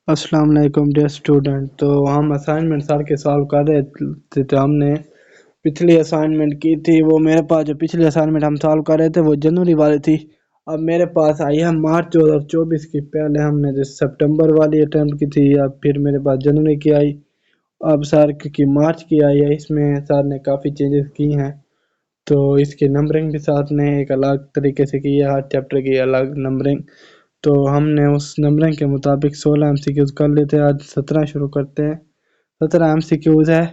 السلام علیکم dear student. تو ہم اسائنمنٹ سر کے سالو کر رہے تھے. تو ہم نے پچھلی اسائنمنٹ کی تھی. وہ میرے پاس جو پچھلی اسائنمنٹ ہم سالو کر رہے تھے وہ جنوری والی تھی. اب میرے پاس آئی ہے مارچ 2024 کی. پہلے ہم نے جو سپٹمبر والی اٹیمپٹ کی تھی یا پھر میرے پاس جنوری کی آئی. اب سر کی مارچ کی آئی ہے. اس میں سر نے کافی چینجز کی ہیں. تو اس کی نمبرنگ بھی ساتھ نے ایک الگ طریقے سے کی ہے. ہر چیپٹر کی الگ نمبرنگ. تو ہم نے اس نمبرنگ کے مطابق 16 ایم سی کیوز کر لیتے ہیں. آج 17 شروع کرتے ہیں. 17 ایم سی کیوز ہے.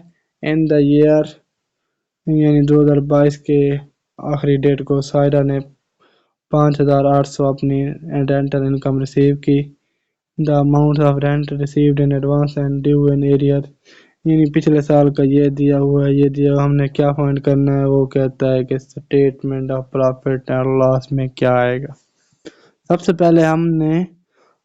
ان دا ایئر یعنی 2022 کے آخری ڈیٹ کو سائرہ نے 5,800 اپنی رینٹل انکم ریسیو کی. The amount of rent received in advance and due in arrear یعنی پچھلے سال کا یہ دیا ہوا ہے. یہ دیا ہم نے کیا فائنڈ کرنا ہے. وہ کہتا ہے کہ statement of profit and loss میں کیا آئے گا. سب سے پہلے ہم نے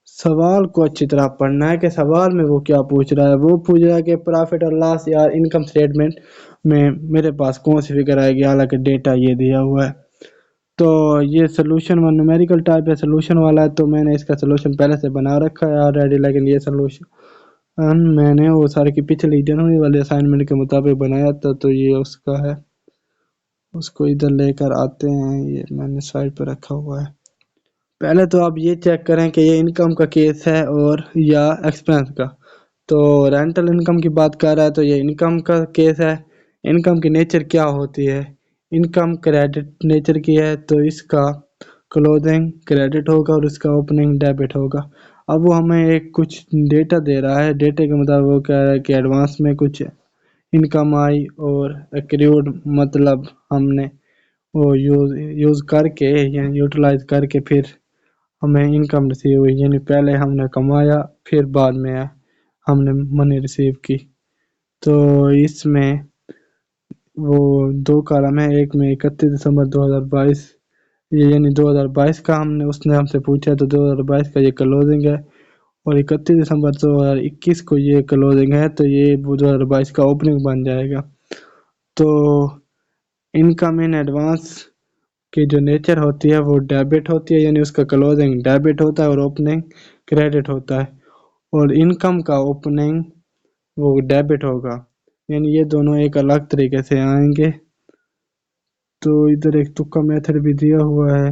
سوال کو اچھی طرح پڑھنا ہے کہ سوال میں وہ کیا پوچھ رہا ہے. وہ پوچھ رہا ہے کہ پروفٹ اور لاس یا انکم سٹیٹمنٹ میں میرے پاس کون سی فگر آئے گی. حالانکہ ڈیٹا یہ دیا ہوا ہے. تو یہ سلوشن ون نومیریکل ٹائپ ہے. سلوشن والا ہے تو میں نے اس کا سلوشن پہلے سے بنا رکھا ہے آلریڈی. لیکن یہ سلوشن میں نے وہ سارے کی پچھلی جنوری والے اسائنمنٹ کے مطابق بنایا تھا. تو یہ اس کا ہے. اس کو ادھر لے کر آتے ہیں. یہ میں نے سائڈ پہ رکھا ہوا ہے. پہلے تو آپ یہ چیک کریں کہ یہ انکم کا کیس ہے اور یا ایکسپینس کا. تو رینٹل انکم کی بات کر رہا ہے تو یہ انکم کا کیس ہے. انکم کی نیچر کیا ہوتی ہے. انکم کریڈٹ نیچر کی ہے تو اس کا کلوزنگ کریڈٹ ہوگا اور اس کا اوپننگ ڈیبٹ ہوگا. اب وہ ہمیں ایک کچھ ڈیٹا دے رہا ہے. ڈیٹا کے مطابق وہ کہہ رہا ہے کہ ایڈوانس میں کچھ انکم آئی اور ایکریوڈ مطلب ہم نے وہ یوز کر کے یعنی یوٹیلائز کر کے پھر ہمیں انکم ریسیو ہوئی. یعنی پہلے ہم نے کمایا پھر بعد میں ہم نے منی ریسیو کی. تو اس میں وہ دو کالم ہے. ایک میں 31 دسمبر 2022 یعنی 2022 کا اس نے ہم سے پوچھا. تو 2022 کا یہ کلوزنگ ہے اور 31 دسمبر 2021 کو یہ کلوزنگ ہے. تو یہ 2022 کا اوپننگ بن جائے گا. تو انکم ان ایڈوانس کی جو نیچر ہوتی ہے وہ ڈیبٹ ہوتی ہے. یعنی اس کا کلوزنگ ڈیبٹ ہوتا ہے اور اوپننگ کریڈٹ ہوتا ہے. اور انکم کا اوپننگ وہ ڈیبٹ ہوگا. یعنی یہ دونوں ایک الگ طریقے سے آئیں گے. تو ادھر ایک تکا میتھڈ بھی دیا ہوا ہے.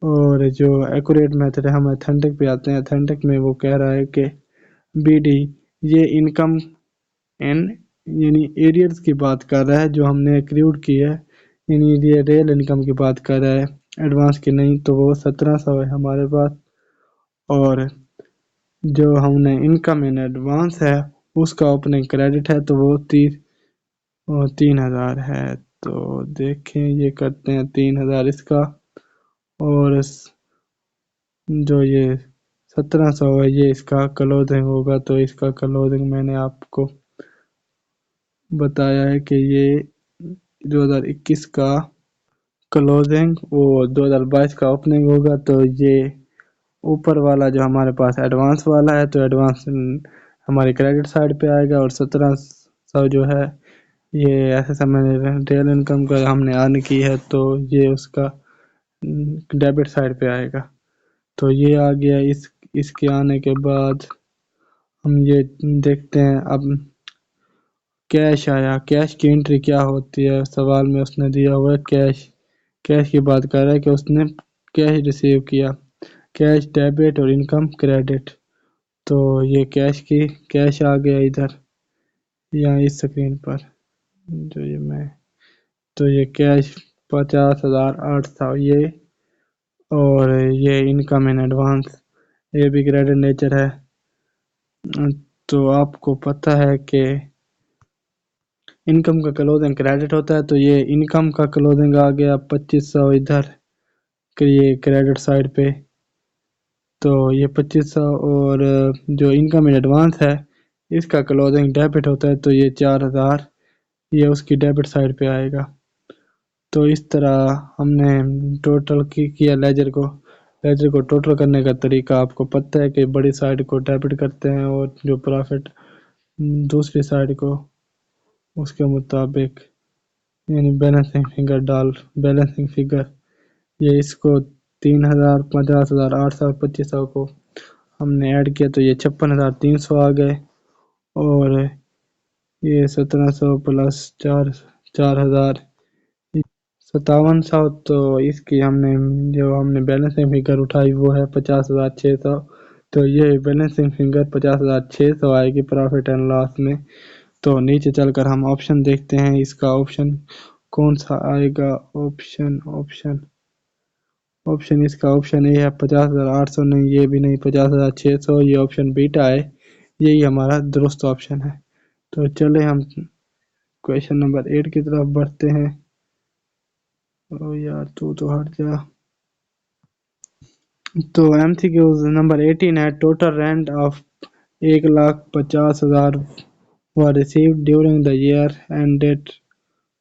اور جو ایکوریٹ میتھڈ ہے ہم ایتھنٹک پہ آتے ہیں. ایتھنٹک میں وہ کہہ رہا ہے کہ بی ڈی یہ انکم ان یعنی ایریئرز کی بات کر رہا ہے جو ہم نے ایکریوڈ کی ہے. یعنی یہ ریل انکم کی بات کر رہا ہے ایڈوانس کی نہیں. تو وہ 1700 ہے ہمارے پاس. اور جو ہم نے انکم ان ایڈوانس ہے اس کا اوپننگ کریڈٹ ہے تو وہ 3000 ہے. تو دیکھیں یہ کرتے ہیں 3000 اس کا. اور جو یہ 1700 ہے یہ اس کا کلوزنگ ہوگا. تو اس کا کلوزنگ میں نے آپ کو بتایا ہے کہ یہ 2021 کا کلوزنگ وہ 2022 کا اوپننگ ہوگا. تو یہ اوپر والا جو ہمارے پاس ایڈوانس والا ہے تو ایڈوانس ہماری کریڈٹ سائڈ پہ آئے گا. اور 1700 جو ہے یہ ایسے سمجھ ریل انکم کا ہم نے ارن کی ہے تو یہ اس کا ڈیبٹ سائڈ پہ آئے گا. تو یہ آ گیا. اس کے آنے کے بعد ہم یہ دیکھتے ہیں. اب کیش آیا. کیش کی انٹری کیا ہوتی ہے. سوال میں اس نے دیا ہوا ہے کیش کی بات کر رہا ہے کہ اس نے کیش ریسیو کیا. کیش ڈیبٹ اور انکم کریڈٹ. تو یہ کیش آ گیا ادھر یا اس اسکرین پر جو یہ میں. تو یہ کیش 50,800 یہ. اور یہ انکم ان ایڈوانس یہ بھی کریڈٹ نیچر ہے. تو آپ کو پتہ ہے کہ انکم کا کلوزنگ کریڈٹ ہوتا ہے. تو یہ انکم کا کلوزنگ آ گیا 2500 ادھر کہ یہ کریڈٹ سائڈ پہ. تو یہ 2500 اور جو انکم ان ایڈوانس ہے اس کا کلوزنگ ڈیبٹ ہوتا ہے. تو یہ 4000 یہ اس کی ڈیبٹ سائڈ پہ آئے گا. تو اس طرح ہم نے ٹوٹل کیا. لیجر کو ٹوٹل کرنے کا طریقہ آپ کو پتہ ہے کہ بڑی سائڈ کو ڈیبٹ کرتے ہیں اور جو پروفٹ دوسری سائڈ کو اس کے مطابق یعنی بیلنسنگ فگر یہ اس کو 3000 50,800 2500 کو ہم نے ایڈ کیا تو یہ 56,300 آ گئے، اور یہ 1700 پلس 4,000 5700، تو اس کی ہم نے بیلنسنگ فگر اٹھائی وہ ہے 50,600، تو یہ بیلنسنگ فگر 50,600 آئے گی پروفٹ اینڈ لاس میں۔ تو نیچے چل کر ہم آپشن دیکھتے ہیں، اس کا آپشن کون سا آئے گا؟ آپشن اس کا آپشن اے ہے 50,800، نہیں یہ بھی نہیں، 50,600، یہ آپشن بیٹا ہے، یہی ہمارا درست آپشن ہے۔ تو چلے ہم کویشچن نمبر 8 کی طرف بڑھتے ہیں۔ او یار تو ہٹ جا۔ تو ایم سی کیو نمبر 18 ہے، total rent of 1,50,000 were received during the year ended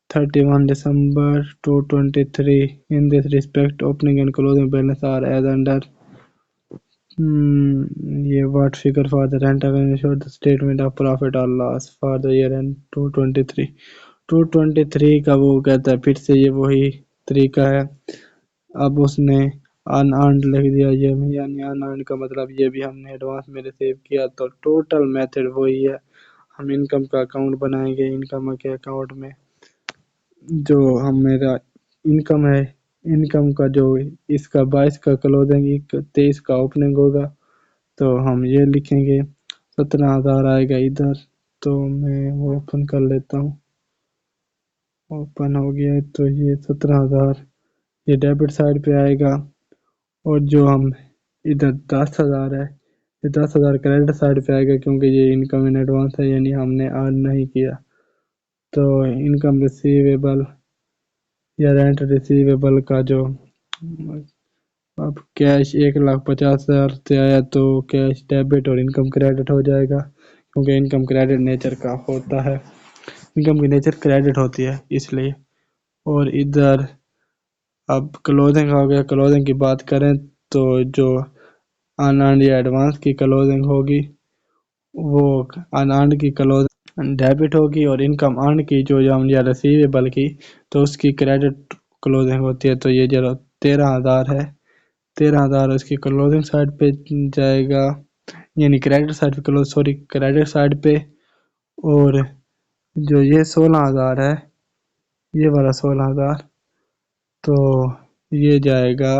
31 December 2023. In this respect, opening and closing balance are as under. یہ what figure for the rent again show the statement of profit or loss for the year end 223. 223 کا وہ کہتا ہے پھر سے یہ وہی طریقہ ہے، اب اس نے ان ارنڈ لکھ دیا، یہ یعنی ان ارنڈ کا مطلب یہ بھی ہم نے ایڈوانس میں ریسیو کیا، تو ٹوٹل میتھڈ وہی ہے، ہم انکم کا اکاؤنٹ بنائیں گے، انکم کے اکاؤنٹ میں جو میرا انکم ہے، انکم کا جو اس کا 22 کا کلوزنگ، 23 کا اوپننگ ہوگا، تو ہم یہ لکھیں گے 17,000 آئے گا ادھر، تو میں وہ اوپن کر لیتا ہوں، اوپن ہو گیا تو یہ 17,000 یہ ڈیبٹ سائڈ پہ آئے گا، اور جو ہم ادھر 10,000 ہے، یہ 10,000 کریڈٹ سائڈ پہ آئے گا کیونکہ یہ انکم ان ایڈوانس ہے، یعنی ہم نے ارن نہیں کیا، تو انکم ریسیویبل یا رینٹ ریسیویبل کا جو اب کیش 1,50,000 سے آیا تو کیش ڈیبٹ اور انکم کریڈٹ ہو جائے گا، کیونکہ انکم کریڈٹ نیچر کا ہوتا ہے، انکم کی نیچر کریڈٹ ہوتی ہے اس لیے۔ اور ادھر اب کلوزنگ ہو گیا، کلوزنگ کی بات کریں تو جو ان ارنڈ یا ایڈوانس کی کلوزنگ ہوگی وہ ان ارنڈ کی کلوزنگ ڈیبٹ ہوگی، اور انکم ارن کی جو یا ریسیویبل کی تو اس کی کریڈٹ کلوزنگ ہوتی ہے، تو یہ جو 13,000 ہے، 13,000 اس کی کلوزنگ سائڈ پہ جائے گا، یعنی کریڈٹ سائڈ پہ کریڈٹ سائڈ پہ، اور جو یہ 16,000 ہے، یہ والا 16,000 تو یہ جائے گا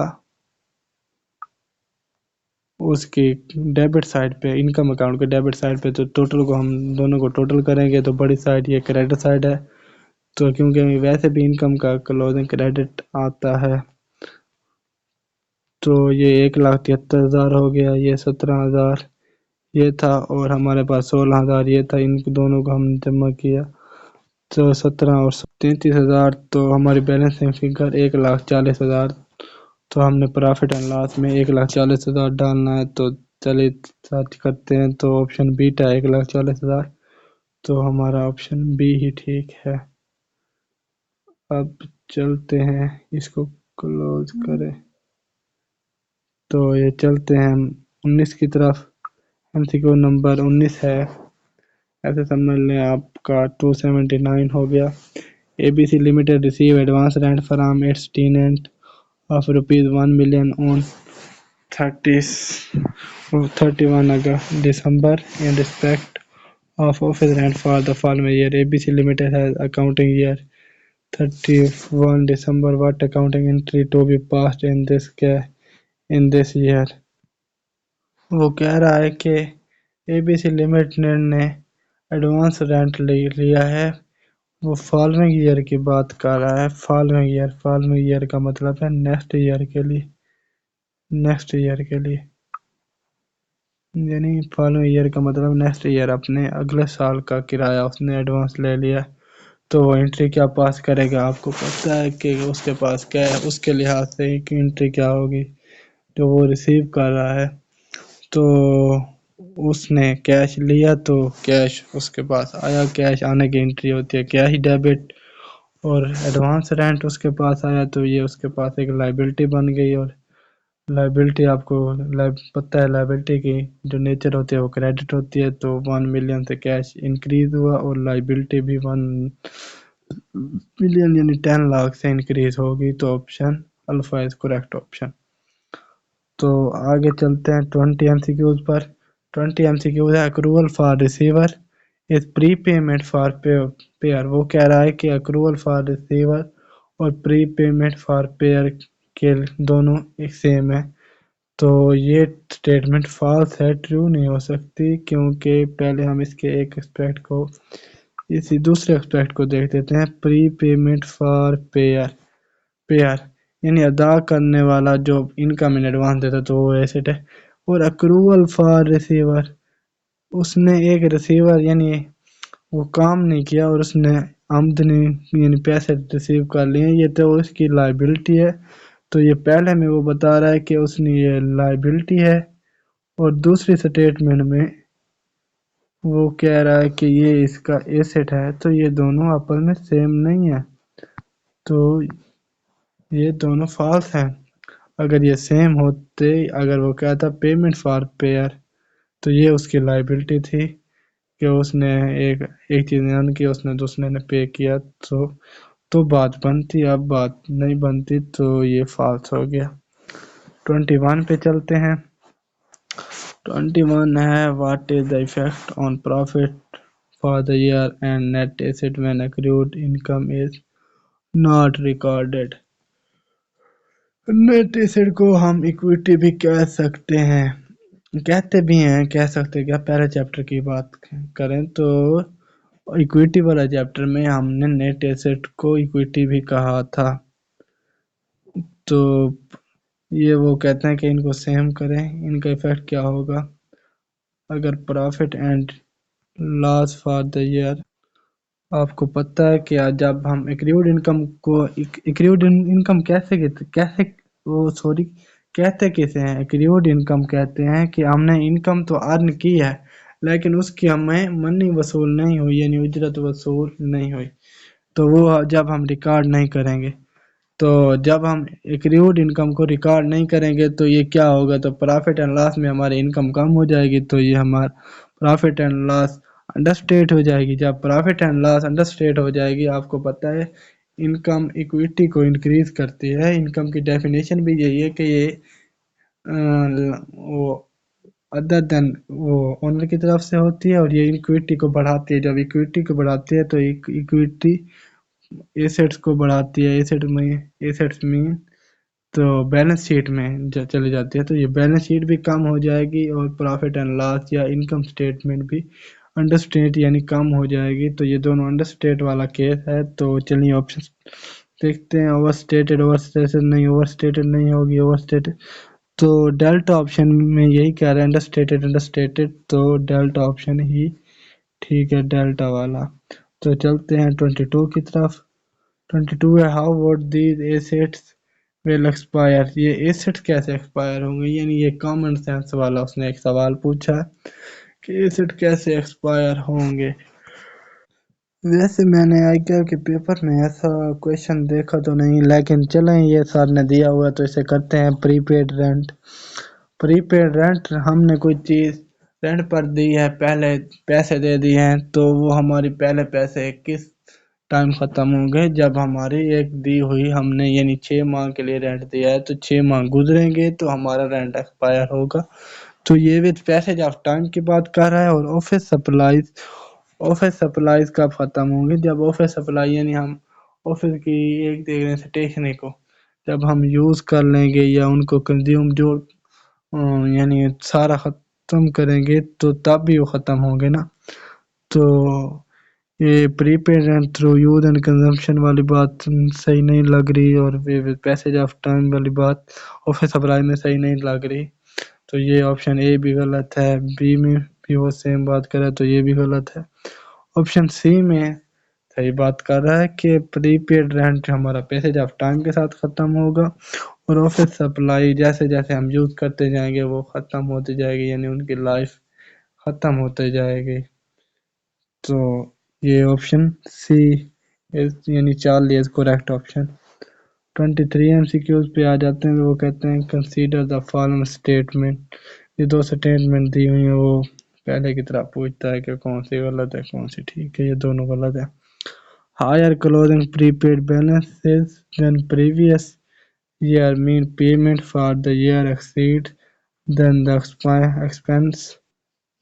اس کی ڈیبٹ سائڈ پہ، انکم اکاؤنٹ کے ڈیبٹ سائڈ پہ، تو ٹوٹل کو ہم دونوں کو ٹوٹل کریں گے تو بڑی سائڈ یہ کریڈٹ سائڈ ہے، تو کیونکہ ویسے بھی انکم کا کلوزنگ کریڈٹ آتا ہے، تو یہ 1,73,000 ہو گیا، یہ 17,000 یہ تھا، اور ہمارے پاس 16,000 یہ تھا، ان دونوں کو ہم جمع کیا تو 17 اور 33,000، تو ہماری بیلنسنگ فگر 1,40,000، تو ہم نے پرافٹ اینڈ لاس میں 1,40,000 ڈالنا ہے، تو چلیے سرچ کرتے ہیں، تو آپشن بیٹا 1,40,000، تو ہمارا آپشن بی ہی ٹھیک ہے۔ اب چلتے ہیں اس کو کلوز کریں، تو یہ چلتے ہیں 19 کی طرف۔ ایم سی کیو نمبر 19 ہے، ایسے سمجھ لیں آپ کا 279 ہو گیا۔ A B C limited receive advance rent from its tenant of rupees 1 million on 31 December in respect of office rent for the following year. ABC Limited has accounting year 31 December. What accounting entry to be passed in this year? وہ کہہ رہا ہے کہ اے B C limited نے advance rent لیا ہے، وہ following year کی بات کر رہا ہے، فالوئنگ ایئر کا مطلب ہے نیکسٹ ایئر کے لیے، یعنی فالوئنگ ایئر کا مطلب نیکسٹ ایئر، اپنے اگلے سال کا کرایہ اس نے ایڈوانس لے لیا، تو وہ انٹری کیا پاس کرے گا؟ آپ کو پتہ ہے کہ اس کے پاس کیا ہے، اس کے لحاظ سے انٹری کیا ہوگی جو وہ ریسیو کر رہا ہے، تو اس نے کیش لیا تو کیش اس کے پاس آیا، کیش آنے کی انٹری ہوتی ہے کیش ڈیبٹ، اور ایڈوانس رینٹ اس کے پاس آیا تو یہ اس کے پاس ایک لائبلٹی بن گئی، اور لائبلٹی آپ کو پتہ ہے لائبلٹی کی جو نیچر ہوتی ہے وہ کریڈٹ ہوتی ہے، تو 1 ملین سے کیش انکریز ہوا، اور لائبلٹی بھی 1 ملین یعنی 10 لاکھ سے انکریز ہوگی، تو option alpha is correct option. تو آگے چلتے ہیں 20 MCQs پر. 20 MCQs ہے accrual for receiver is prepayment for payer. وہ کہہ رہا ہے کہ اکروول فار ریسیور اور پری پیمنٹ فار پیئر کے دونوں ایک سیم ہے. تو یہ سٹیٹمنٹ فالس ہے، ٹرو نہیں ہو سکتی، کیونکہ پہلے ہم اس کے ایک ایکسپیکٹ کو اسی دوسرے ایکسپیکٹ کو دیکھ دیتے ہیں. پری پیمنٹ فار پیئر یعنی ادا کرنے والا جو انکم ان ایڈوانس دیتا تو وہ ایسٹ ہے. اور اکروول فار ریسیور، اس نے ایک ریسیور یعنی وہ کام نہیں کیا اور اس نے آمدنی یعنی پیسے ریسیو کر لیے، یہ تو اس کی لائبلٹی ہے. تو یہ پہلے میں وہ بتا رہا ہے کہ اس نے یہ لائبلٹی ہے، اور دوسری سٹیٹمنٹ میں وہ کہہ رہا ہے کہ یہ اس کا ایسٹ ہے. تو یہ دونوں آپس میں سیم نہیں ہے، تو یہ دونوں فالس ہیں. اگر یہ سیم ہوتے، اگر وہ کہتا پیمنٹ فار پیئر، تو یہ اس کی لائبلٹی تھی کہ اس نے ایک چیز ارن کی، اس نے دوسرے نے پے کیا، تو بات بنتی. اب بات نہیں بنتی، تو یہ فالس ہو گیا. 21 پہ چلتے ہیں. 21 ہے what is the effect on profit for the year and net asset when accrued income is not recorded. Net asset کو ہم ایکویٹی بھی کہہ سکتے ہیں، کہتے بھی ہیں، کہہ سکتے. کیا پہلے چیپٹر کی بات کریں تو ایکویٹی والا چیپٹر میں ہم نے نیٹ ایسٹ کو ایکویٹی بھی کہا تھا. تو یہ وہ کہتے ہیں کہ ان کو سیم کریں، ان کا ایفیکٹ کیا ہوگا اگر profit and loss for the year. آپ کو پتہ ہے کہ جب ہم ایکریوڈ انکم کو ایکریوڈ انکم کہتے کیسے ہیں؟ ایکریوڈ انکم کہتے ہیں کہ ہم نے انکم تو ارن کی ہے، لیکن اس کی ہمیں منی وصول نہیں ہوئی، یعنی اجرت وصول نہیں ہوئی، تو وہ جب ہم ریکارڈ نہیں کریں گے. تو جب ہم ایکریوڈ انکم کو ریکارڈ نہیں کریں گے تو یہ کیا ہوگا؟ تو پرافٹ اینڈ لاس میں ہماری انکم کم ہو جائے گی، تو یہ ہمارا پرافٹ اینڈ لاس انڈرسٹیٹ ہو جائے گی. جب پرافٹ اینڈ لاس انڈرسٹیٹ ہو جائے گی، آپ کو پتہ ہے انکم ایکویٹی کو انکریز کرتی ہے. انکم کی ڈیفینیشن بھی یہی ہے کہ یہ وہ ادر دین وہ اونر کی طرف سے ہوتی ہے، اور یہ ایکویٹی کو بڑھاتی ہے. جب ایکویٹی کو بڑھاتی ہے تو ایکویٹی ایسٹس کو بڑھاتی ہے. ایسٹس میں تو بیلنس شیٹ میں چلی جاتی ہے، تو یہ بیلنس شیٹ بھی کم ہو جائے گی، اور پرافٹ اینڈ لاس یا انکم سٹیٹمنٹ بھی انڈر سٹیٹ یعنی کم ہو جائے گی. تو یہ دونوں انڈر سٹیٹ والا کیس ہے. تو چلیے آپشن دیکھتے ہیں. اوور سٹیٹڈ اوور سٹیٹڈ نہیں ہوگی اوور سٹیٹڈ. تو ڈیلٹا آپشن میں یہی کہہ رہے ہیں انڈر سٹیٹڈ، تو ڈیلٹا آپشن ہی ٹھیک ہے، ڈیلٹا والا. تو چلتے ہیں 22 کی طرف. 22 ہے how would these assets will expire. یہ ایسٹس کیسے ایکسپائر ہوں گے؟ یعنی یہ کامن سینس والا اس نے ایک سوال پوچھا ہے کہ ایسٹ کیسے ایکسپائر ہوں گے. ویسے میں نے آئی کیو کے پیپر میں ایسا کویشچن دیکھا تو نہیں، لیکن چلیں یہ سر نے دیا ہوا تو اسے کرتے ہیں. Prepaid rent. پری پیڈ رینٹ ہم نے کوئی چیز رینٹ پر دی ہے، پہلے پیسے دے دیے ہیں، تو وہ ہماری پہلے پیسے کس ٹائم ختم ہوں گے؟ جب ہماری ایک دی ہوئی ہم نے یعنی 6 ماہ کے لیے رینٹ دیا ہے، تو 6 ماہ گزریں گے تو ہمارا رینٹ ایکسپائر ہوگا. تو یہ وتھ پیسج آف ٹائم کی بات کر رہا ہے. اور آفس سپلائز کب ختم ہوں گے؟ جب آفس سپلائی یعنی ہم آفس کی ایک دیکھ رہے ہیں اسٹیشنری کو جب ہم یوز کر لیں گے یا ان کو کنزیوم جو یعنی سارا ختم کریں گے، تو تب بھی وہ ختم ہوں گے نا. تو یہ prepaid rent through use and consumption والی بات صحیح نہیں لگ رہی، اور پیسج آف ٹائم والی بات آفس سپلائی میں صحیح نہیں لگ رہی. تو یہ آپشن اے بھی غلط ہے. بی میں بھی وہ سیم بات کرے تو یہ بھی غلط ہے. آپشن سی میں صحیح بات کر رہا ہے کہ پری پیڈ رینٹ ہمارا پیسج آف ٹائم کے ساتھ ختم ہوگا، اور آفس سپلائی جیسے جیسے ہم یوز کرتے جائیں گے وہ ختم ہوتی جائے گی، یعنی ان کی لائف ختم ہوتے جائے گی. تو یہ آپشن سی یعنی چارلی از کریکٹ آپشن. 23 MCQs پہ آ جاتے ہیں. وہ کہتے ہیں کنسیڈر دا فالوئنگ اسٹیٹمنٹ. یہ دو اسٹیٹمنٹ دی ہوئی ہیں، وہ پہلے کی طرح پوچھتا ہے کہ کون سی غلط ہے کون سی ٹھیک ہے. یہ دونوں غلط ہے. Higher closing pre paid balances then previous year mean payment for the year exceed than the expense.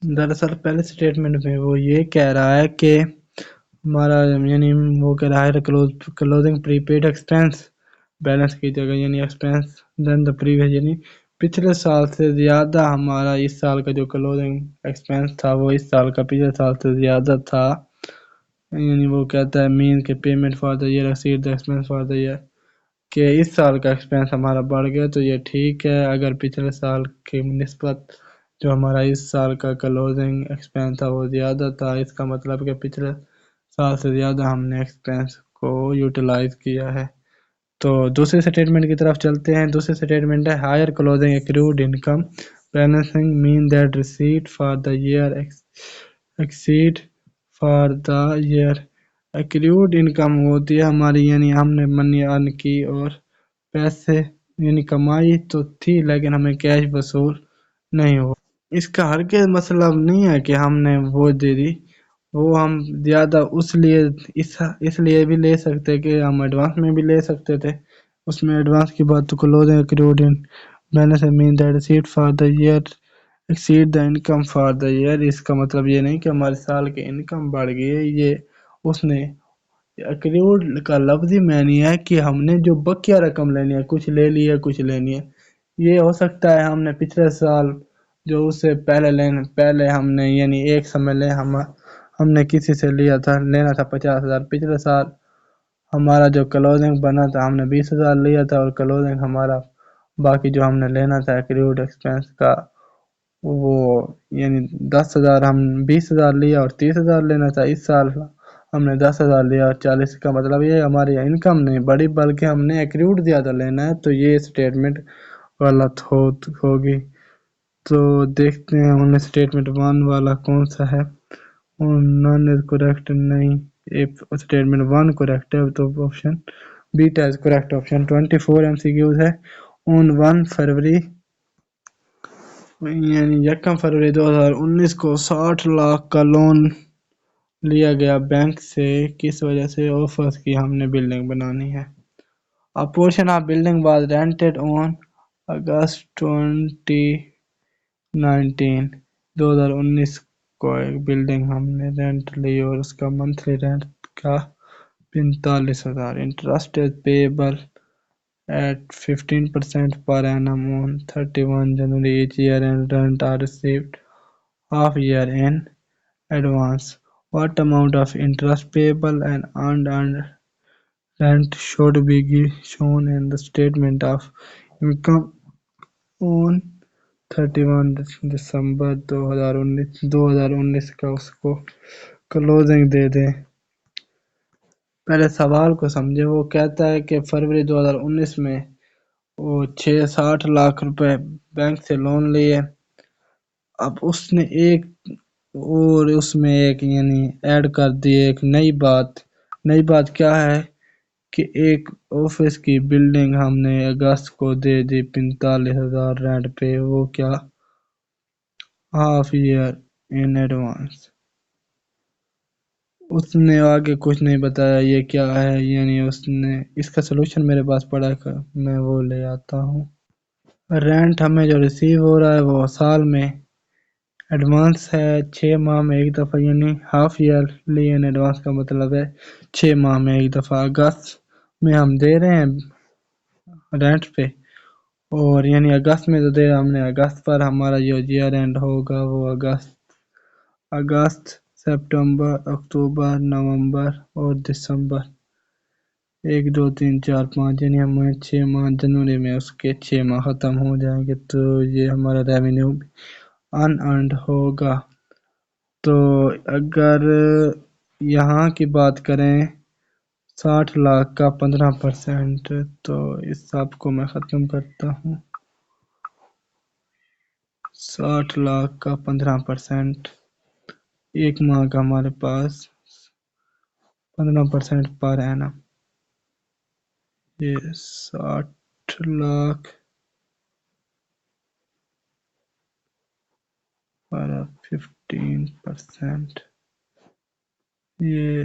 دراصل پہلے اسٹیٹمنٹ میں وہ یہ کہہ رہا ہے کہ ہمارا یعنی وہ کہہ رہا ہے کلوزنگ پری پیڈ ایکسپینس بیلنس کی جگہ یعنی ایکسپینس دین دا پریویس یعنی پچھلے سال سے زیادہ ہمارا اس سال کا جو کلوزنگ ایکسپینس تھا وہ اس سال کا پچھلے سال سے زیادہ تھا. یعنی وہ کہتا ہے مین کہ payment for the year exceed the expense for the year کہ اس سال کا ایکسپینس ہمارا بڑھ گیا تو یہ ٹھیک ہے اگر پچھلے سال کی نسبت جو ہمارا اس سال کا کلوزنگ ایکسپینس تھا وہ زیادہ تھا اس کا مطلب کہ پچھلے سال سے زیادہ ہم نے ایکسپینس کو یوٹیلائز کیا ہے. تو دوسرے سٹیٹمنٹ کی طرف چلتے ہیں. دوسری سٹیٹمنٹ ہے higher closing accrued income balancing mean that receipt for the year exceed for the year. Accrued income ہوتی ہے ہماری یعنی ہم نے منی ارن کی اور پیسے یعنی کمائی تو تھی لیکن ہمیں کیش وصول نہیں ہوا. اس کا ہرگز مطلب نہیں ہے کہ ہم نے وہ دے دی وہ ہم زیادہ اس لیے بھی لے سکتے کہ ہم ایڈوانس میں بھی لے سکتے تھے. اس میں ایڈوانس کی بات تو closing accrued in balance mean that receipt for the year exceed the income for the year. اس کا مطلب یہ نہیں کہ ہمارے سال کی انکم بڑھ گئی ہے. یہ اس نے ایکروڈ کا لفظی معنی ہے کہ ہم نے جو بقیہ رقم لینی ہے کچھ لے لی ہے کچھ لینی ہے. یہ ہو سکتا ہے ہم نے پچھلے سال جو اس سے پہلے ہم نے یعنی ایک سمے لے ہم نے کسی سے لینا تھا 50,000. پچھلے سال ہمارا جو کلوزنگ بنا تھا ہم نے 20,000 لیا تھا اور کلوزنگ ہمارا باقی جو ہم نے لینا تھا ایکروڈ ایکسپینس کا وہ یعنی 10,000 ہم 20,000 لیا اور 30,000 لینا تھا. اس سال ہم نے 10,000 لیا اور 40 کا مطلب یہ ہماری انکم نہیں بڑی بلکہ ہم نے ایکروڈ زیادہ لینا ہے. تو یہ اسٹیٹمنٹ غلط ہوگی. تو دیکھتے ہیں ان میں اسٹیٹمنٹ 1 والا کون سا ہے. نان از کریکٹ نہیں اسٹیٹمنٹ 1 کریکٹ ہے تو آپشن بیٹا is correct. Option 24 M C Qs ہے. اون 1 فروری یعنی 1 فروری 2019 کو 60 لاکھ کا لون لیا گیا بینک سے کس وجہ سے آفس کی ہم نے بلڈنگ بنانی ہے. A portion of building was rented on August 2019 کو ایک بلڈنگ ہم نے رینٹ لی اور اس کا منتھلی رینٹ کا 45,000. Interest is payable at 15% per annum on 31 January each year and rent are received half year in advance. What amount of interest payable and earned rent should be shown in the statement of income on 31 دسمبر 2019 کا اس کو closing دے دیں. پہلے سوال کو سمجھے. وہ کہتا ہے کہ فروری 2019 میں وہ 60 لاکھ روپے بینک سے لون لیے. اب اس نے اس میں ایک یعنی ایڈ کر دی ایک نئی بات کیا ہے کہ ایک آفس کی بلڈنگ ہم نے اگست کو دے دی 45,000 رینٹ پہ. وہ کیا ہاف ایئر ان ایڈوانس. اس نے آگے کچھ نہیں بتایا یہ کیا ہے یعنی اس کا سلوشن میرے پاس پڑا ہے میں وہ لے آتا ہوں. رینٹ ہمیں جو ریسیو ہو رہا ہے وہ سال میں ایڈوانس ہے 6 ماہ میں ایک دفعہ یعنی ہاف ایئرلی ان ایڈوانس کا مطلب ہے 6 ماہ میں ایک دفعہ. اگست میں ہم دے رہے ہیں رینٹ پہ اور یعنی اگست میں تو دے رہے ہم نے اگست پر ہمارا جو ایئر اینڈ ہوگا وہ اگست سپٹمبر اکتوبر نومبر اور دسمبر 1 2 3 4 5 یعنی ہمیں 6 ماہ جنوری میں اس کے 6 ماہ ختم ہو جائیں گے تو یہ ہمارا ریونیو ان ارنڈ ہوگا. تو اگر یہاں کی بات کریں 60 لاکھ کا 15% تو اس سب کو میں ختم کرتا ہوں. 60 لاکھ کا 15% ایک ماہ کا ہمارے پاس 15% پر اینم یہ 60 لاکھ پر 15% یہ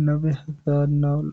90,000,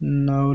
9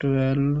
12,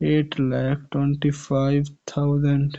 8,25,000।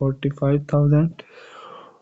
45,000।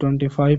25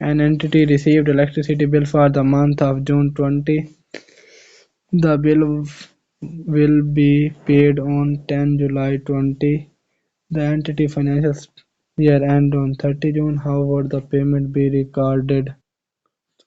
An entity received electricity bill for the month of June 20. The bill will be paid on 10 July 20. The entity financial year end on 30 June. How would the payment be recorded?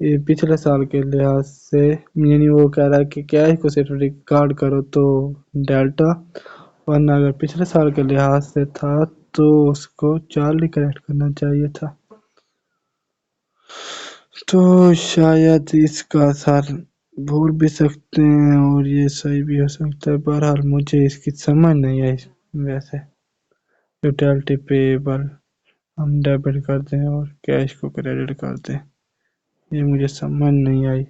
یہ پچھلے سال کے لحاظ سے، یعنی وہ کہہ رہا ہے کہ کیش کو صرف ریکارڈ کرو تو ڈیلٹا، ورنہ اگر پچھلے سال کے لحاظ سے تھا تو اس کو چارلی کریکٹ کرنا چاہیے تھا، تو شاید اس کا اثر بھول بھی سکتے ہیں اور یہ صحیح بھی ہو سکتا ہے۔ بہرحال مجھے اس کی سمجھ نہیں آئی۔ ویسے یوٹیلٹی پیبل ہم ڈیبٹ کر دیں اور کیش کو کریڈٹ کر دیں، یہ مجھے سمجھ نہیں آئی۔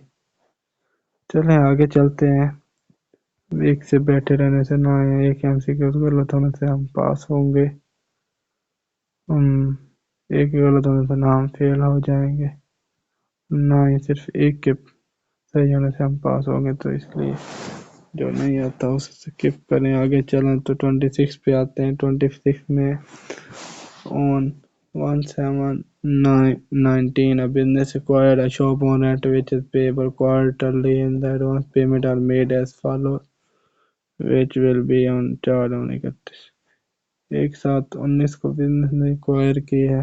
چلیں آگے چلتے ہیں۔ ایک سے بیٹھے رہنے سے نہ آئے، ایک ایم سی کیو غلط ہونے سے ہم پاس ہوں گے، ایک غلط ہونے سے نہ ہم فیل ہو جائیں گے، نہ ہی صرف ایک کے صحیح ہونے سے ہم پاس ہوں گے، تو اس لیے جو نہیں آتا اسے سکپ کریں۔ آگے چلیں تو 26 پہ آتے ہیں۔ 26 میں on 17/9/19 a business acquired a shop on rent which is payable quarterly and the advance payment are made as follows which will be on charge on 1/7/19 کو بزنس نے ایکوائر کی ہے،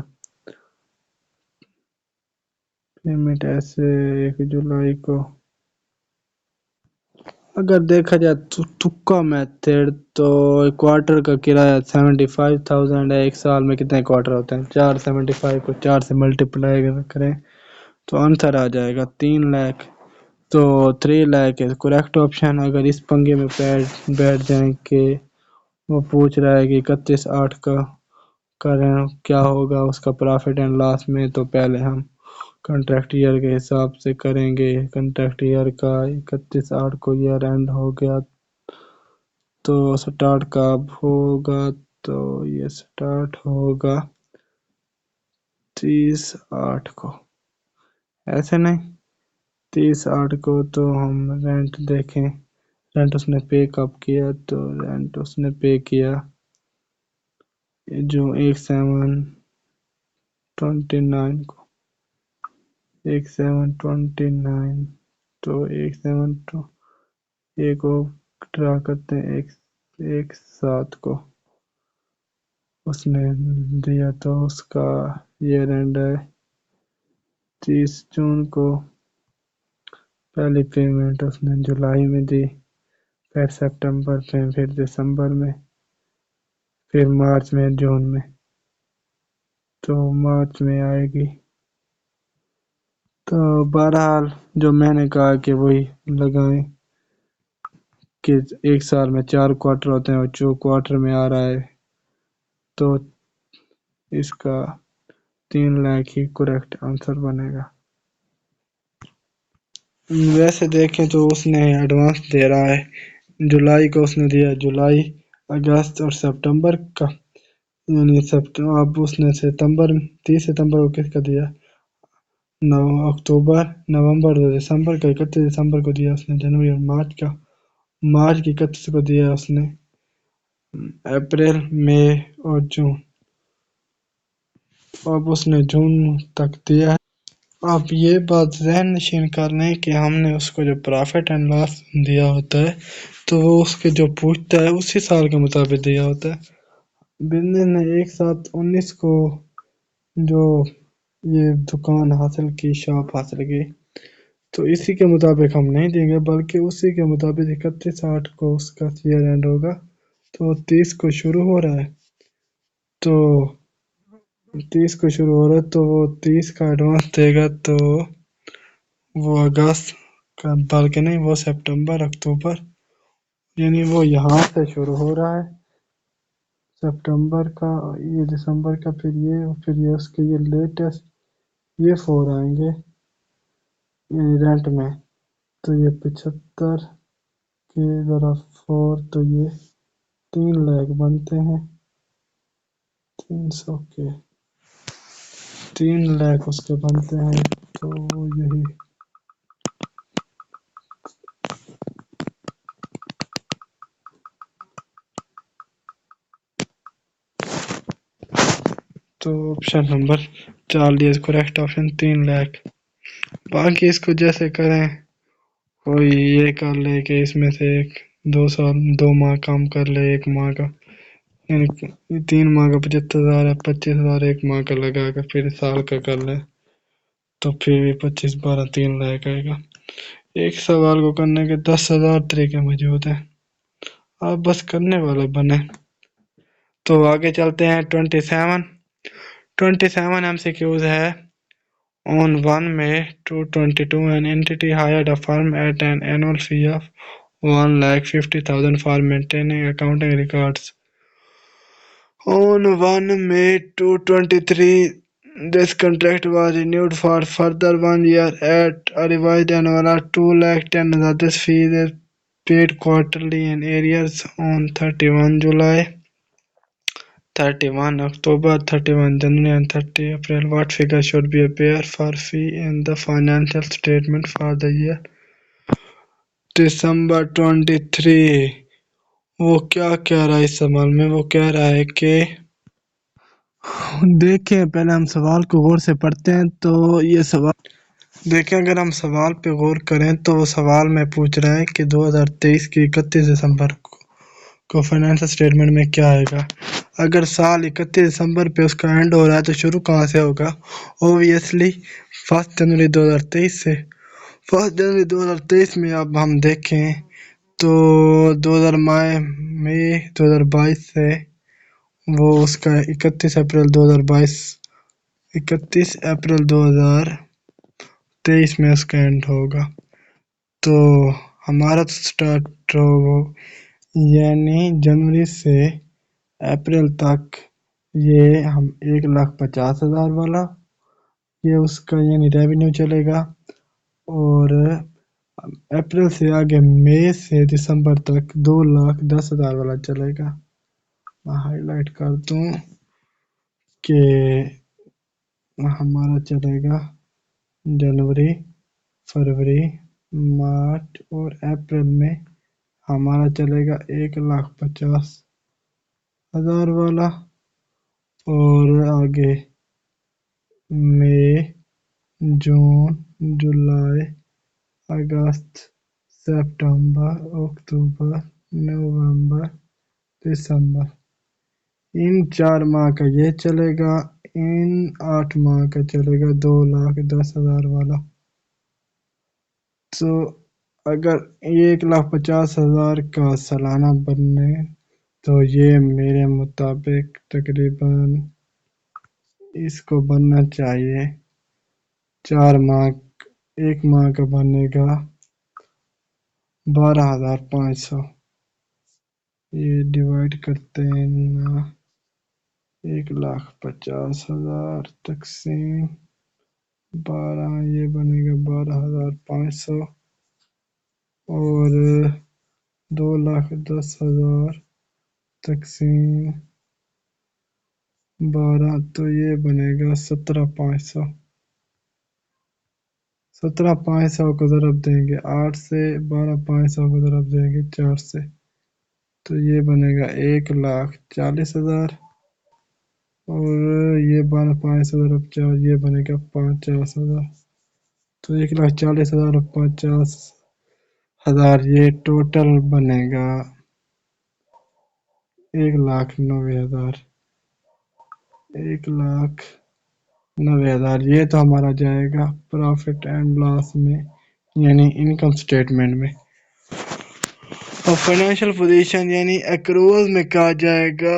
پیمنٹ ایسے 1 جولائی کو۔ اگر دیکھا جائے تو تکا میتھڈ تو کوارٹر کا کرایہ 75,000 ہے، ایک سال میں کتنے کوارٹر ہوتے ہیں؟ 4، 75 کو 4 سے ملٹیپلائی کریں تو آنسر آ جائے گا 3 لاکھ، تو 3 لاکھ ہے کریکٹ آپشن۔ اگر اس پنگے میں بیٹھ جائیں کہ وہ پوچھ رہا ہے کہ 31/8 کا کریں کیا ہوگا اس کا پرافٹ اینڈ لاس میں، تو پہلے ہم کنٹریکٹ ایئر کے حساب سے کریں گے۔ کنٹریکٹ ایئر کا 31/8 کو ایئر اینڈ ہو گیا، تو سٹارٹ کب ہوگا؟ تو یہ سٹارٹ ہوگا 30/8 کو، ایسے نہیں 30/8 کو۔ تو ہم رینٹ دیکھیں، رینٹ اس نے پے کب کیا؟ تو رینٹ اس نے پے کیا جو 1/7/29 کو، 1/7/29، تو 1/7 کو ڈرا کرتے ہیں 1/7 کو اس نے دیا، تو اس کا ایئر اینڈ ہے 30 جون کو۔ پہلی پیمنٹ اس نے جولائی میں دی، پھر سپٹمبر میں، پھر دسمبر میں، پھر مارچ میں، جون میں، تو مارچ میں آئے گی۔ تو بہرحال جو میں نے کہا کہ وہی لگائیں کہ ایک سال میں 4 کوارٹر ہوتے ہیں اور جو کوارٹر میں آ رہا ہے تو اس کا 3 لاکھ ہی کریکٹ آنسر بنے گا۔ ویسے دیکھیں تو اس نے ایڈوانس دے رہا ہے، جولائی کو اس نے دیا، جولائی، اگست اور سپٹمبر کا، یعنی اب اس نے 30 ستمبر کو کس کا دیا؟ اکتوبر، نومبر اور دسمبر کا 31 دسمبر کو دیا اس نے، جنوری اور مارچ کا، مارچ کی 31 کو دیا اس نے، اپریل، مئی اور جون، اب اس نے جون تک دیا ہے۔ اب یہ بات ذہن نشین کر لیں کہ ہم نے اس کو جو پرافٹ اینڈ لاس دیا ہوتا ہے تو وہ اس کے جو پوچھتا ہے اسی سال کے مطابق دیا ہوتا ہے۔ بزنس نے 1/7/19 کو جو یہ دکان حاصل کی، شاپ حاصل کی، تو اسی کے مطابق ہم نہیں دیں گے بلکہ اسی کے مطابق 31/8 کو اس کا ایئر اینڈ ہوگا، تو 30 کو شروع ہو رہا ہے، تو 30 کو شروع ہو رہا ہے تو وہ 30 کا ایڈوانس دے گا، تو وہ اگست کا، بلکہ نہیں وہ سپٹمبر، اکتوبر، یعنی وہ یہاں سے شروع ہو رہا ہے سپٹمبر کا، یہ دسمبر کا، پھر یہ اس کے یہ لیٹسٹ یہ 4 آئیں گے یعنی رینٹ میں، تو یہ 75 کے ذرا 4، تو یہ 3 لاکھ بنتے ہیں، 300 کے 3 لاکھ اس کے بنتے ہیں، تو یہی تو option number 40 correct option 3 lakh. باقی اس کو جیسے کریں، کوئی یہ کر لے کہ اس میں سے 2 ماہ کم کر لے، 1 ماہ کا، یعنی 3 ماہ کا 75,000 ہے، 25,000 1 ماہ کا لگا کر پھر سال کا کر لے، تو پھر بھی 25 12 3 لاکھ آئے گا۔ ایک سوال کو کرنے کے 10,000 طریقے موجود ہیں، آپ بس کرنے والے بنے۔ تو آگے چلتے ہیں 27 ایم سی کیوز ہے۔ On 1 May 2022, an entity hired a firm at an annual fee of 1,50,000 for maintaining accounting records. On 1 May 2023, this contract was renewed for further 1 year at a revised annual of 2,10,000. This fee is paid quarterly in arrears on 31 July, 31 October, 31 January and 30 April. What figure should be appear for fee in the financial statement for the year December 23? وہ کیا کہہ رہا ہے اس سوال میں؟ وہ کہہ رہا ہے کہ دیکھیں پہلے ہم سوال کو غور سے پڑھتے ہیں۔ تو یہ سوال دیکھیں، اگر ہم سوال پہ غور کریں تو وہ سوال میں پوچھ رہا ہے کہ 2023 کی 31 دسمبر کو فائنینشل اسٹیٹمنٹ میں کیا آئے گا۔ اگر سال 31 دسمبر پہ اس کا اینڈ ہو رہا ہے تو شروع کہاں سے ہوگا؟ اوبویسلی 1 جنوری 2023 سے۔ 1 جنوری 2023 میں اب ہم دیکھیں تو 2022 سے وہ اس کا 31 اپریل 2023 میں اس کا اینڈ ہوگا۔ تو ہمارا تو سٹارٹ ہوگا یعنی جنوری سے اپریل تک، یہ ہم 1,50,000 والا یہ اس کا یعنی ریونیو چلے گا، اور اپریل سے آگے مئی سے دسمبر تک 2,10,000 والا چلے گا۔ میں ہائی لائٹ کر دوں کہ ہمارا چلے گا جنوری، فروری، مارچ اور اپریل میں ہمارا چلے گا 1,50,000 والا، اور آگے مئی، جون، جولائی، اگست، سپتمبر، اکتوبر، نومبر، دسمبر، ان 4 ماہ کا یہ چلے گا، ان 8 ماہ کا چلے گا 2,10,000 والا۔ تو اگر 1,50,000 کا سالانہ بننے تو یہ میرے مطابق تقریباً اس کو بننا چاہیے 4 ماہ، 1 ماہ کا بنے گا 12,500۔ یہ ڈیوائڈ کرتے ہیں نا 1,50,000 تقسیم 12، یہ بنے گا 12,500، اور 2,10,000 تقسیم 12 تو یہ بنے گا 17,500۔ 17,500 کو ضرب دیں گے 8 سے، 12,500 کو ضرب دیں گے 4 سے، تو یہ بنے گا 1,40,000، اور یہ 12,500 ضرب 4 یہ بنے گا 50,000۔ تو 1,40,000 اور 50,000 یہ ٹوٹل بنے گا 1,90,000۔ 1,90,000 یہ تو ہمارا جائے گا پروفٹ اینڈ لاس میں یعنی انکم سٹیٹمنٹ میں۔ اور فائنینشیل پوزیشن یعنی ایکرول میں کیا جائے گا؟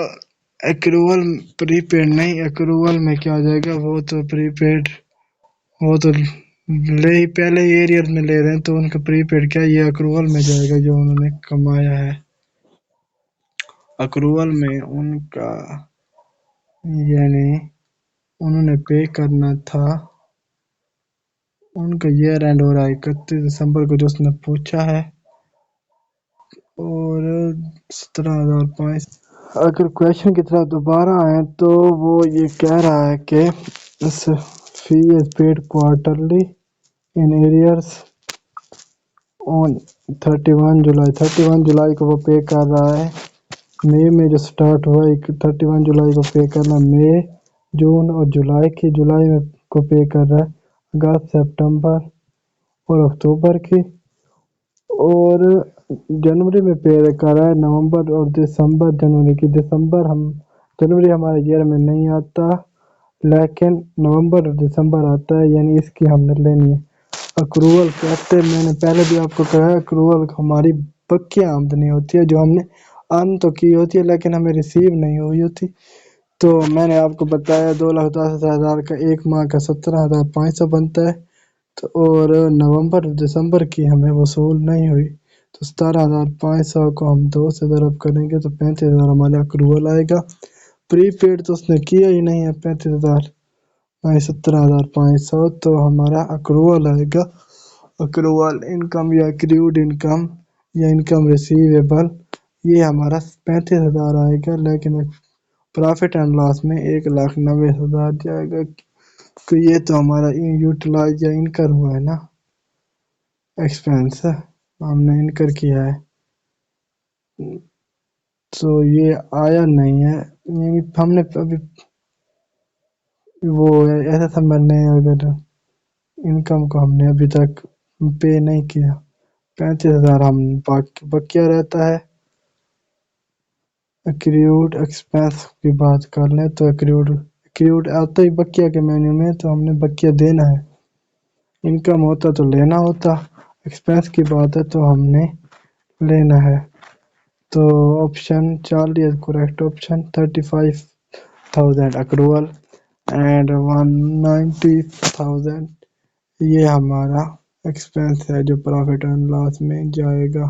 ایکرول پری پیڈ نہیں، ایکرول میں کیا جائے گا؟ وہ تو پری پیڈ، وہ تو پہلے ایریئر میں لے رہے ہیں تو ان کا پری پیڈ کیا، یہ ایکرول میں جائے گا جو انہوں نے کمایا ہے۔ ایکرول میں ان کا یعنی انہوں نے پے کرنا تھا، ان کا ایئر اینڈ ہو رہا ہے 31 دسمبر کو جو اس نے پوچھا ہے، اور 17,500۔ اگر کویشچن کی طرف دوبارہ آئیں تو وہ یہ کہہ رہا ہے کہ اس فی از پیڈ کوارٹرلی ان ایریئرز آن 31 جولائی۔ 31 جولائی کو وہ پے کر رہا ہے، مئی میں جو سٹارٹ ہوا 31 جولائی کو پے کرنا، مئی، جون اور جولائی میں کو پے کر رہا ہے، اگست، سپتمبر اور اکتوبر کی، اور جنوری میں پے کر رہا ہے، نومبر اور دسمبر، جنوری کی۔ جنوری ہمارے ایئر میں نہیں آتا، لیکن نومبر اور دسمبر آتا ہے یعنی اس کی ہم نے لینی ہے اکروول کہتے ہیں، میں نے پہلے بھی آپ کو کہا ہے اکروول ہماری پکی آمدنی ہوتی ہے جو ہم نے ارن تو کی ہوتی ہے لیکن ہمیں ریسیو نہیں ہوئی ہوتی. تو میں نے آپ کو بتایا 2,10,000 کا ایک ماہ کا 17,500 بنتا ہے تو اور نومبر دسمبر کی ہمیں وصول نہیں ہوئی تو 17,500 کو ہم 2 سے ضرب کریں گے تو 35,000 ہمارا اکروول آئے گا. پری پیڈ تو اس نے کیا ہی نہیں ہے 35,000 نہیں 17,500 تو ہمارا اکروول آئے گا. اکروول انکم یا اکریوڈ انکم یا انکم ریسیویبل یہ ہمارا 35,000 آئے گا لیکن پرافٹ اینڈ لاس میں 1,90,000 جائے گا. تو یہ تو ہمارا یوٹیلائز یا انکر ہوا ہے نا ایکسپینس ہم نے انکر کیا ہے تو یہ آیا نہیں ہے یعنی ہم نے ابھی وہ ایسا سمجھنے اگر انکم کو ہم نے ابھی تک پے نہیں کیا 35,000 ہم بقیہ رہتا ہے. ایکریوڈ ایکسپینس کی بات کر لیں تو ایکریوڈ آتا ہی بقیہ کے مینیو میں تو ہم نے بقیہ دینا ہے. انکم ہوتا تو لینا ہوتا ایکسپینس کی بات ہے تو ہم نے لینا ہے. تو option 40 correct option 35,000 accrual and 190,000 یہ ہمارا ایکسپینس ہے جو پرافٹ اینڈ لاس میں جائے گا.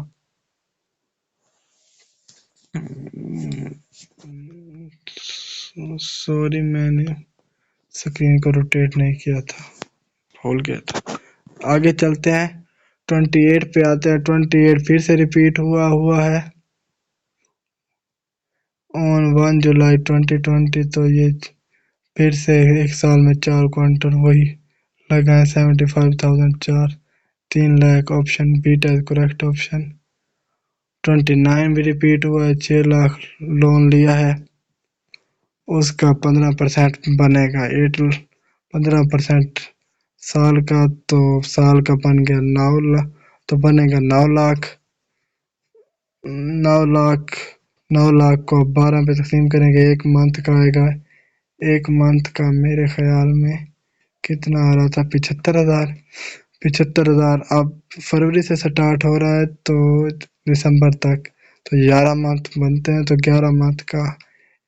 سوری میں نے اسکرین کو روٹیٹ نہیں کیا تھا بھول گیا تھا. آگے چلتے ہیں 28 پہ آتے ہیں. 28 پھر سے ریپیٹ ہوا ہے آن 1 جولائی 2020 تو یہ پھر سے ایک سال میں 4 کوارٹر وہی لگائیں 75,000 3 لاکھ آپشن بیٹا کریکٹ آپشن. 29 بھی ریپیٹ ہوا ہے 6 لاکھ لون لیا ہے اس کا 15% بنے گا 15% سال کا تو سال کا بن گیا 9 لاکھ تو بنے گا 9 لاکھ 9 لاکھ 9 لاکھ کو 12 پہ تقسیم کریں گے ایک منتھ کا آئے گا. ایک منتھ کا میرے خیال میں کتنا آ رہا تھا 75,000 اب فروری سے سٹارٹ ہو رہا ہے تو دسمبر تک تو 11 منتھ بنتے ہیں تو 11 منتھ کا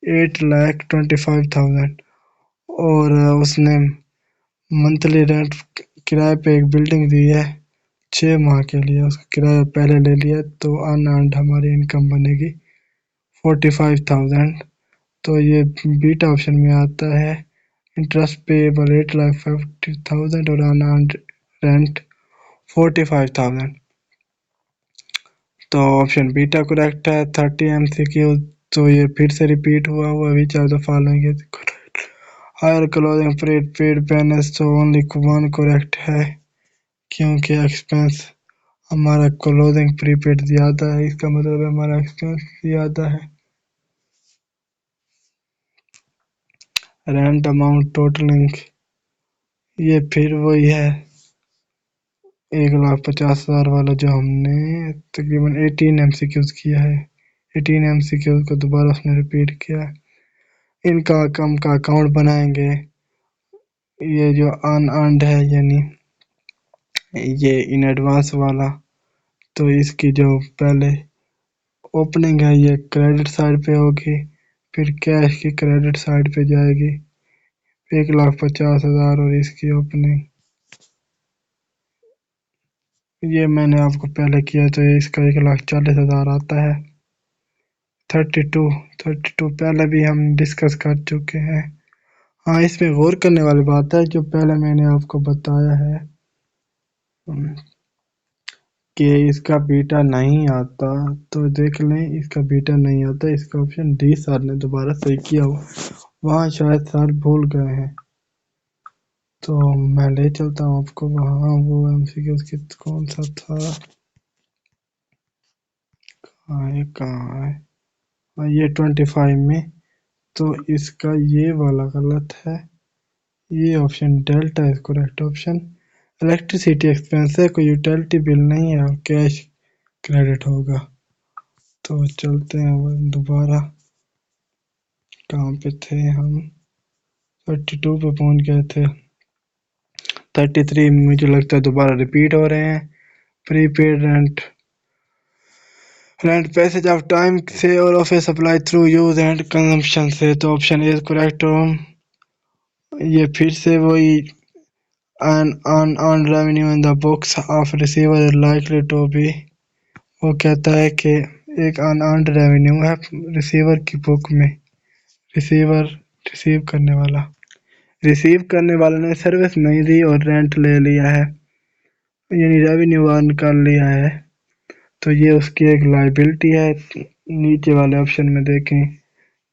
8,25,000 اور اس نے منتھلی رینٹ کرائے پہ ایک بلڈنگ دی ہے 6 ماہ کے لیے اس کا کرایہ پہلے لے لیا تو ان ارنڈ ہماری انکم بنے گی 45,000 تو یہ بیٹا آپشن میں آتا ہے. انٹرسٹ پیبل 8,50,000 اور ان ارنڈ رینٹ 45,000 تو آپشن بیٹا کریکٹ ہے. 30 MCQ تو یہ پھر سے ریپیٹ ہوا which of the following is correct. Higher closing paid balance تو اونلی 1 کریکٹ ہے کیونکہ ایکسپینس ہمارا کلوزنگ پری پیڈ زیادہ ہے اس کا مطلب ہمارا ایکسپینس زیادہ ہے. رینٹ اماؤنٹ ٹوٹلنگ یہ پھر وہی ہے 1,50,000 والا جو ہم نے تقریباً 18 MCQs کیا ہے 18 MCQs کو دوبارہ اس نے ریپیٹ کیا ہے. ان کا کم کا اکاؤنٹ بنائیں گے یہ جو ان ارنڈ ہے یعنی یہ ان ایڈوانس والا تو اس کی جو پہلے اوپننگ ہے یہ کریڈٹ سائڈ پہ ہوگی پھر کیش کی کریڈٹ سائڈ پہ جائے گی 1,50,000 اور اس کی اوپننگ یہ میں نے آپ کو پہلے کیا تو اس کا 1,40,000 آتا ہے. 32 پہلے بھی ہم ڈسکس کر چکے ہیں. ہاں اس میں غور کرنے والی بات ہے جو پہلے میں نے آپ کو بتایا ہے کہ اس کا بیٹا نہیں آتا تو دیکھ لیں اس کا بیٹا نہیں آتا اس کا آپشن ڈی سر نے دوبارہ صحیح کیا ہوا وہاں شاید سر بھول گئے ہیں تو میں لے چلتا ہوں آپ کو وہاں وہ MCQ اس کی کون سا تھا کہاں ہے یہ 25 میں تو اس کا یہ والا غلط ہے یہ آپشن ڈیلٹا ہے کریکٹ آپشن. الیکٹریسٹی ایکسپینس ہے کوئی یوٹیلٹی بل نہیں ہے اور کیش کریڈٹ ہوگا. تو چلتے ہیں دوبارہ کہاں پہ تھے ہم 32 پہ پہنچ گئے تھے. 33 مجھے لگتا ہے دوبارہ ریپیٹ ہو رہے ہیں. Prepaid rent passage of time سے اور of a supply through use and consumption سے. تو آپشن اے کریکٹ. یہ پھر سے وہی an unearned revenue in the books of receiver is likely to be. وہ کہتا ہے کہ ایک ان ارنڈ ریونیو ہے ریسیور کی بک میں. ریسیو کرنے والا نے سروس نہیں دی اور رینٹ لے لیا ہے، یعنی ریونیو ارن کر لیا ہے، تو یہ اس کی ایک لائبلٹی ہے. نیچے والے آپشن میں دیکھیں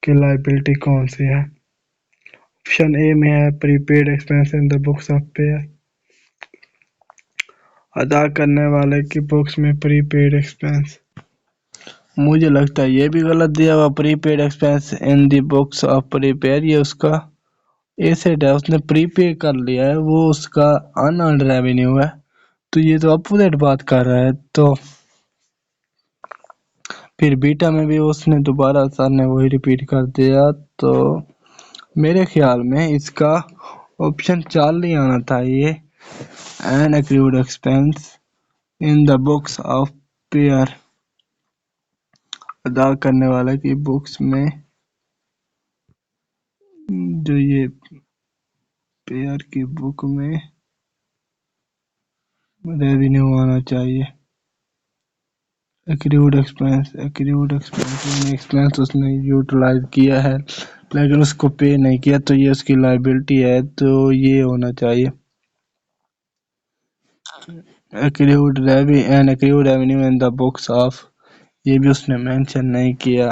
کہ لائبلٹی کون سی ہے. آپشن اے میں ہے prepaid expense in the books of payer. ادا کرنے والے کی بکس میں پری پیڈ ایکسپینس. مجھے لگتا ہے یہ بھی غلط دیا ہوا. Prepaid expense in the books of prepaid, یہ اس کا ایسٹ ہے، اس نے پری پے کر لیا ہے، وہ اس کا ان ارنڈ ریونیو ہے. تو یہ تو اپوزٹ بات کر رہا ہے. تو پھر بیٹا میں بھی اس نے دوبارہ سر نے وہی ریپیٹ کر دیا. تو میرے خیال میں اس کا آپشن 4 نہیں آنا تھا. یہ an accrued expense in the books of payer, ادا کرنے والے کی بکس میں جو یہ پیئر کی بک میں ریونیو آنا چاہیے. ایکریوڈ ایکسپینس اس نے یوٹیلائز کیا ہے لیکن اس کو پے نہیں کیا، تو یہ اس کی لائبلٹی ہے. تو یہ ہونا چاہیے accrued revenue in the books of. یہ بھی اس نے مینشن نہیں کیا.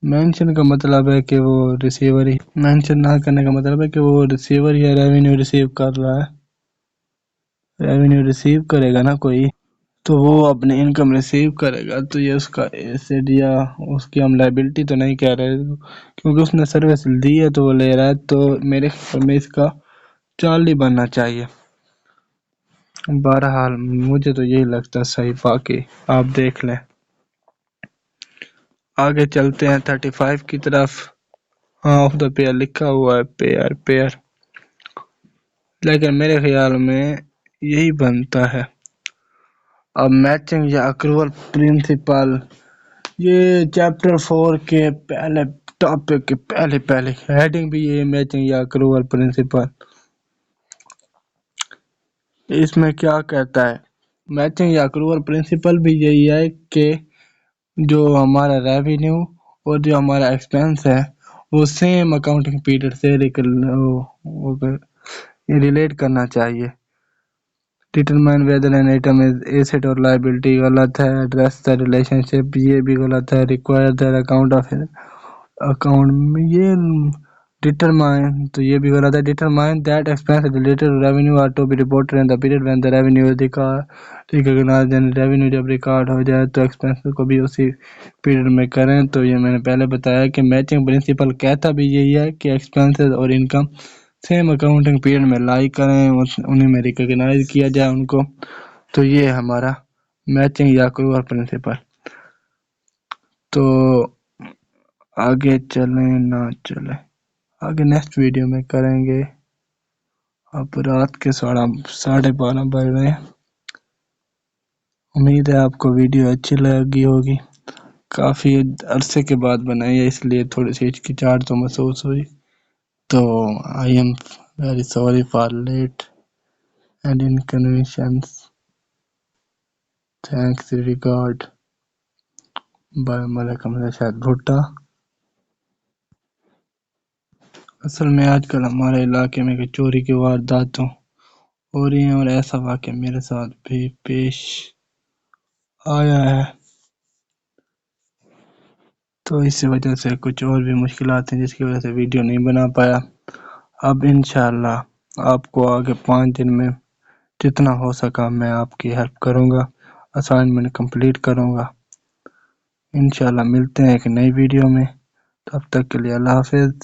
مینشن کا مطلب ہے کہ وہ ریسیور ہی، مینشن نہ کرنے کا مطلب ہے کہ وہ ریسیور یا ریونیو ریسیو کر رہا ہے. ریونیو ریسیو کرے گا نا کوئی، تو وہ اپنے انکم ریسیو کرے گا. تو یہ اس کا ایسٹ یا اس کی ہم لائبلٹی تو نہیں کہہ رہے کیونکہ اس نے سروس دی ہے تو وہ لے رہا ہے. تو میرے خیال میں اس کا 40 بننا چاہیے. بہرحال مجھے تو یہی لگتا ہے صحیح. باقی آپ دیکھ لیں. آگے چلتے ہیں 35 کی طرف. ہاں آف دا پیئر لکھا ہوا ہے پیئر، لیکن میرے خیال میں یہی بنتا ہے. اب میچنگ یا اکروول پرنسپل، یہ چیپٹر 4 کے پہلے ٹاپک کے پہلے ہیڈنگ بھی یہ میچنگ یا اکروول پرنسپل. اس میں کیا کہتا ہے؟ میچنگ یا اکروول پرنسپل بھی یہی ہے کہ جو ہمارا ریونیو اور جو ہمارا ایکسپینس ہے وہ سیم اکاؤنٹنگ پیریڈ سے ریلیٹ کرنا چاہیے. Determine whether an item is asset اور لائبلٹی غلط ہے. ایڈریس دا ریلیشن شپ یہ بھی غلط ہے. Require the account of account یہ ڈیٹرمائن تو یہ بھی غلط ہے. Determine that expense related revenue are to be reported in the period when the revenue is recognized. Revenue جب ریکارڈ ہو جائے تو ایکسپینس کو بھی اسی پیریڈ میں کریں. تو یہ میں نے پہلے بتایا کہ میچنگ پرنسپل کہتا بھی یہی ہے کہ ایکسپینسز اور انکم سیم اکاؤنٹنگ پیریڈ میں لائی کریں، انہیں میں ریکگنائز کیا جائے ان کو. تو یہ ہمارا میچنگ یا اکروول پرنسپل. تو آگے چلیں نہ چلیں، آگے نیکسٹ ویڈیو میں کریں گے. اب رات کے 12:30 بج رہے ہیں. امید ہے آپ کو ویڈیو اچھی لگی ہوگی. کافی عرصے کے بعد بنائی ہے اس لیے تھوڑی سی ہچکچاہٹ تو محسوس ہوئی. تو I am very sorry for late and inconvenience. Thanks regard by Malik Hamza Shahid Bhatta. اصل میں آج کل ہمارے علاقے میں چوری کی وارداتوں ہو رہی ہیں اور ایسا واقعہ میرے ساتھ بھی پیش آیا ہے، تو اس وجہ سے کچھ اور بھی مشکلات ہیں جس کی وجہ سے ویڈیو نہیں بنا پایا. اب انشاءاللہ آپ کو آگے 5 دن میں جتنا ہو سکا میں آپ کی ہیلپ کروں گا، اسائنمنٹ کمپلیٹ کروں گا. انشاءاللہ ملتے ہیں ایک نئی ویڈیو میں. تب تک کے لیے اللہ حافظ.